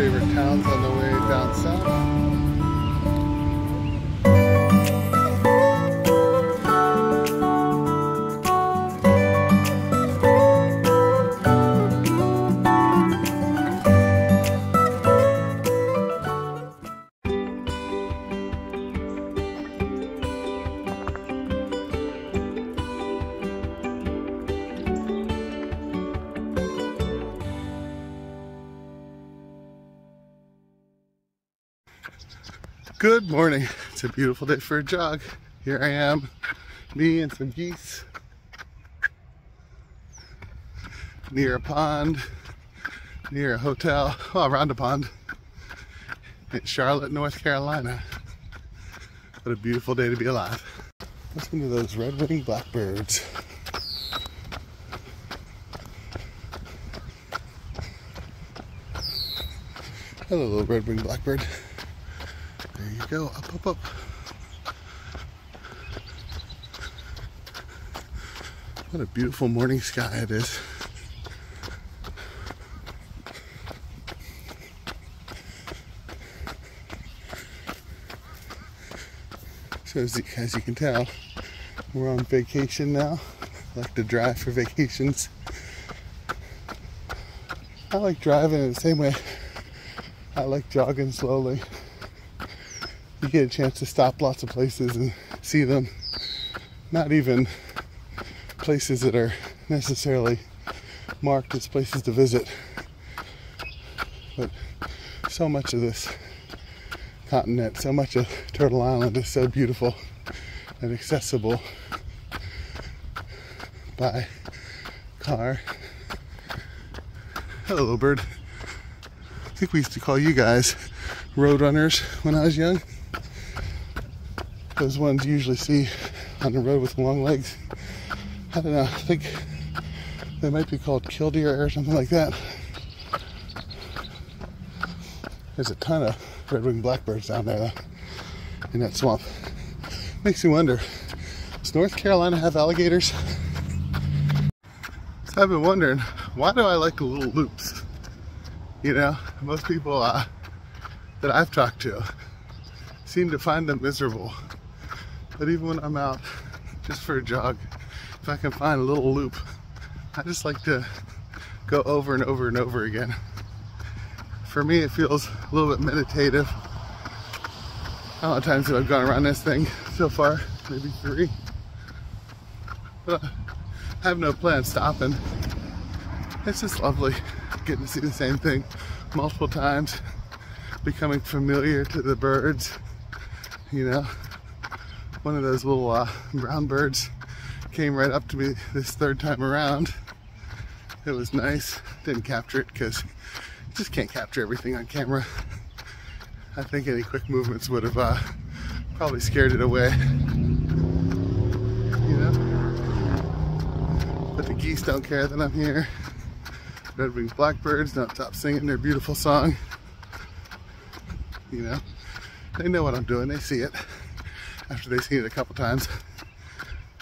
favorite towns on the way down south. Good morning. It's a beautiful day for a jog. Here I am, me and some geese near a pond, near a hotel, well, around a pond in Charlotte, North Carolina. What a beautiful day to be alive. Listen to those red-winged blackbirds. Hello, little red-winged blackbird. There you go, up, up, up. What a beautiful morning sky it is. So as you can tell, we're on vacation now. I like to drive for vacations. I like driving in the same way I like jogging slowly. You get a chance to stop lots of places and see them. Not even places that are necessarily marked as places to visit. But so much of this continent, so much of Turtle Island is so beautiful and accessible by car. Hello, little bird. I think we used to call you guys road runners when I was young. Those ones you usually see on the road with long legs. I don't know, I think they might be called killdeer or something like that. There's a ton of red-winged blackbirds down there though, in that swamp. Makes me wonder, does North Carolina have alligators? So I've been wondering, why do I like the little loops? You know, most people that I've talked to seem to find them miserable. But even when I'm out just for a jog, if I can find a little loop, I just like to go over and over and over again. For me, it feels a little bit meditative. How many times have I gone around this thing so far? Maybe 3. But I have no plan stopping. It's just lovely getting to see the same thing multiple times, becoming familiar to the birds, you know. One of those little brown birds came right up to me this 3rd time around. It was nice. Didn't capture it because you just can't capture everything on camera. I think any quick movements would have probably scared it away. You know? But the geese don't care that I'm here. Red-winged blackbirds don't stop singing their beautiful song. You know? They know what I'm doing. They see it. After they've seen it a couple times.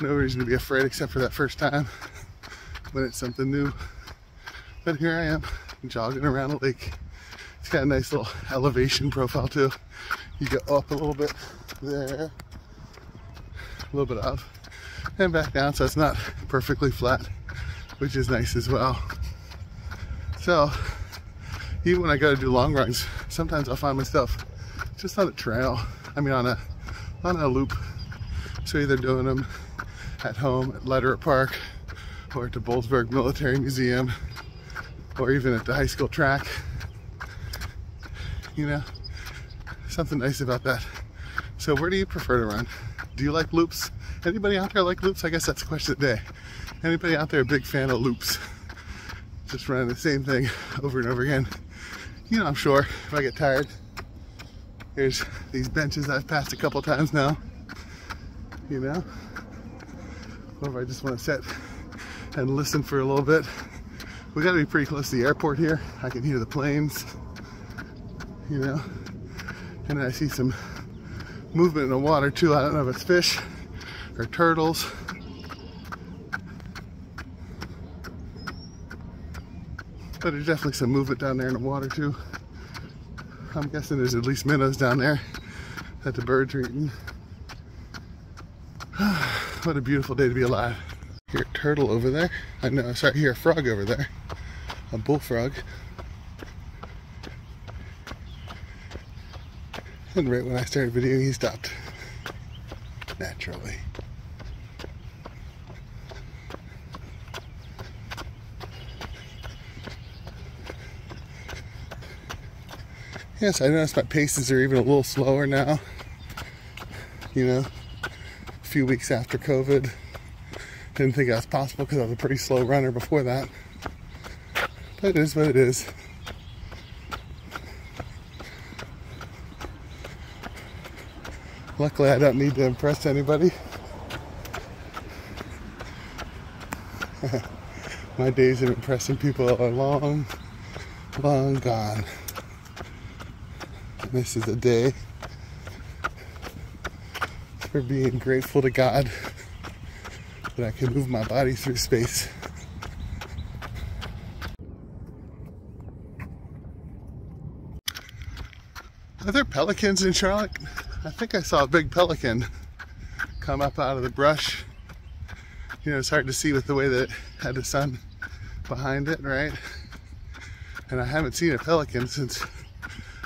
No reason to be afraid except for that first time when it's something new. But here I am, jogging around a lake. It's got a nice little elevation profile too. You go up a little bit there, a little bit up, and back down, so it's not perfectly flat, which is nice as well. So, even when I go to do long runs, sometimes I'll find myself just on a trail. I mean on a loop. So either doing them at home at Lederer Park, or at the Boalsburg Military Museum, or even at the high school track. You know, something nice about that. So where do you prefer to run? Do you like loops? Anybody out there like loops? I guess that's the question of the day. Anybody out there a big fan of loops? Just running the same thing over and over again. You know, I'm sure if I get tired, here's these benches I've passed a couple times now, you know, or if I just want to sit and listen for a little bit. We got to be pretty close to the airport here. I can hear the planes, you know, and then I see some movement in the water too. I don't know if it's fish or turtles. But there's definitely some movement down there in the water too. I'm guessing there's at least minnows down there that the birds are eating. What a beautiful day to be alive. Hear a turtle over there. I know, sorry, I hear a frog over there. A bullfrog. And right when I started videoing, he stopped. Naturally. Yes, I noticed my paces are even a little slower now. You know, a few weeks after COVID. Didn't think that was possible because I was a pretty slow runner before that. But it is what it is. Luckily, I don't need to impress anybody. My days of impressing people are long, long gone. And this is a day for being grateful to God that I can move my body through space. Are there pelicans in Charlotte? I think I saw a big pelican come up out of the brush. You know, it's hard to see with the way that it had the sun behind it, right? And I haven't seen a pelican since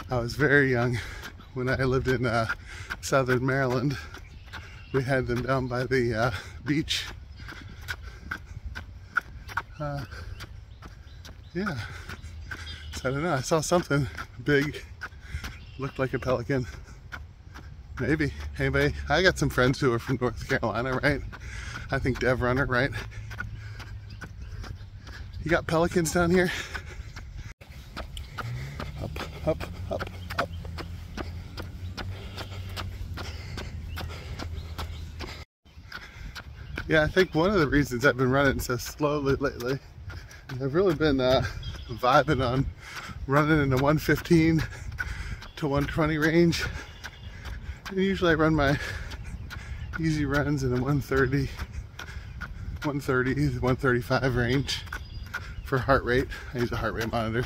I was very young. When I lived in southern Maryland, we had them down by the beach. Yeah, so I don't know, I saw something big, looked like a pelican. Maybe. Anybody? I got some friends who are from North Carolina, right? I think Dev Runner, right? You got pelicans down here? Up, up, up, up. Yeah, I think one of the reasons I've been running so slowly lately, I've really been vibing on running in the 115 to 120 range. And usually I run my easy runs in the 130, 135 range for heart rate. I use a heart rate monitor,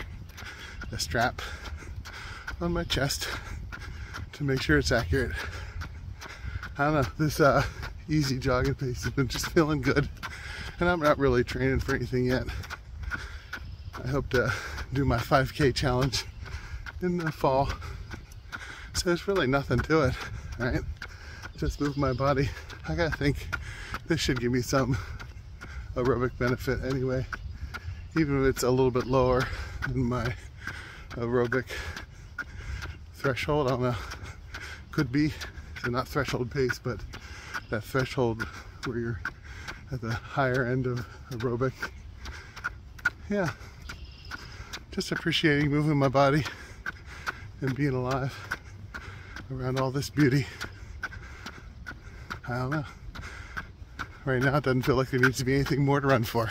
a strap on my chest to make sure it's accurate. I don't know, this easy jogging pace has been just feeling good, and I'm not really training for anything yet. I hope to do my 5K challenge in the fall. So there's really nothing to it, right? Just move my body. I gotta think this should give me some aerobic benefit anyway, even if it's a little bit lower than my aerobic threshold. I don't know, could be, so not threshold pace, but that threshold where you're at the higher end of aerobic. Yeah, just appreciating moving my body and being alive around all this beauty. I don't know. Right now it doesn't feel like there needs to be anything more to run for.